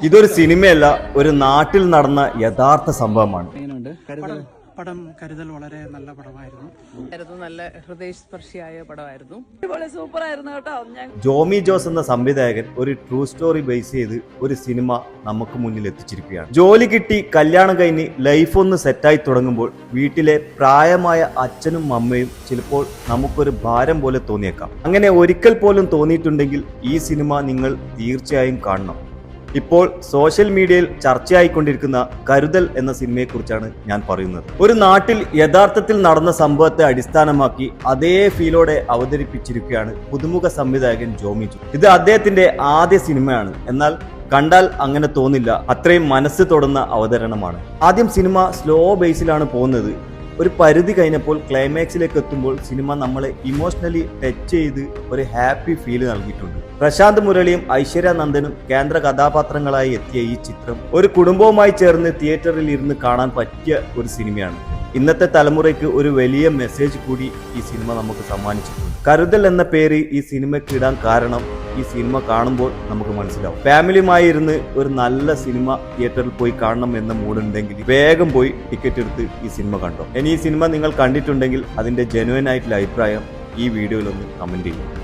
ഇതൊരു സിനിമയല്ല, ഒരു നാട്ടിൽ നടന്ന യഥാർത്ഥ സംഭവമാണ്. പടം കരുതൽ വളരെ നല്ല പടമായിരുന്നു. നല്ല ഹൃദയസ്പർശിയായ പടമായിരുന്നു. സൂപ്പറായിരുന്നു കേട്ടോ. ജോമി ജോസ് എന്ന സംവിധായകൻ ഒരു ട്രൂ സ്റ്റോറി ബേസ് ചെയ്ത് ഒരു സിനിമ നമുക്ക് മുന്നിൽ എത്തിച്ചിരിക്കുകയാണ്. ജോലി കിട്ടി കല്യാണം കഴിഞ്ഞ് ലൈഫ് ഒന്ന് സെറ്റായി തുടങ്ങുമ്പോൾ വീട്ടിലെ പ്രായമായ അച്ഛനും അമ്മയും ചിലപ്പോൾ നമുക്കൊരു ഭാരം പോലെ തോന്നിയേക്കാം. അങ്ങനെ ഒരിക്കൽ പോലും തോന്നിയിട്ടുണ്ടെങ്കിൽ ഈ സിനിമ നിങ്ങൾ തീർച്ചയായും കാണണം. ഇപ്പോൾ സോഷ്യൽ മീഡിയയിൽ ചർച്ചയായിക്കൊണ്ടിരിക്കുന്ന കരുതൽ എന്ന സിനിമയെക്കുറിച്ചാണ് ഞാൻ പറയുന്നത്. ഒരു നാട്ടിൽ യഥാർത്ഥത്തിൽ നടന്ന സംഭവത്തെ അടിസ്ഥാനമാക്കി അതേ ഫീലോടെ അവതരിപ്പിച്ചിരിക്കുകയാണ് പുതുമുഖ സംവിധായകൻ ജോമി ജോസ്. ഇത് അദ്ദേഹത്തിന്റെ ആദ്യ സിനിമയാണ്. എന്നാൽ കണ്ടാൽ അങ്ങനെ തോന്നില്ല, അത്രയും മനസ്സ് തൊടുന്ന അവതരണമാണ്. ആദ്യം സിനിമ സ്ലോ ബേസിലാണ് പോകുന്നത്. ഒരു പരിധി കഴിഞ്ഞപ്പോൾ ക്ലൈമാക്സിലേക്ക് എത്തുമ്പോൾ സിനിമ നമ്മളെ ഇമോഷണലി ടച്ച് ചെയ്ത് ഒരു ഹാപ്പി ഫീൽ നൽകിയിട്ടുണ്ട്. പ്രശാന്ത് മുരളിയും ഐശ്വര്യ നന്ദനും കേന്ദ്ര കഥാപാത്രങ്ങളായി എത്തിയ ഈ ചിത്രം ഒരു കുടുംബവുമായി ചേർന്ന് തിയേറ്ററിൽ ഇരുന്ന് കാണാൻ പറ്റിയ ഒരു സിനിമയാണ്. ഇന്നത്തെ തലമുറയ്ക്ക് ഒരു വലിയ മെസ്സേജ് കൂടി ഈ സിനിമ നമുക്ക് സമ്മാനിച്ചിട്ടുണ്ട്. കരുതൽ എന്ന പേര് ഈ സിനിമയ്ക്ക് ഇടാൻ കാരണം ഈ സിനിമ കാണുമ്പോൾ നമുക്ക് മനസ്സിലാവും. ഫാമിലിയുമായി ഇരുന്ന് ഒരു നല്ല സിനിമ തിയേറ്ററിൽ പോയി കാണണം എന്ന മൂഡുണ്ടെങ്കിൽ വേഗം പോയി ടിക്കറ്റ് എടുത്ത് ഈ സിനിമ കണ്ടോ. ഇനി ഈ സിനിമ നിങ്ങൾ കണ്ടിട്ടുണ്ടെങ്കിൽ അതിന്റെ ജെനുവൻ ആയിട്ടുള്ള അഭിപ്രായം ഈ വീഡിയോയിൽ ഒന്ന് കമന്റ് ചെയ്യും.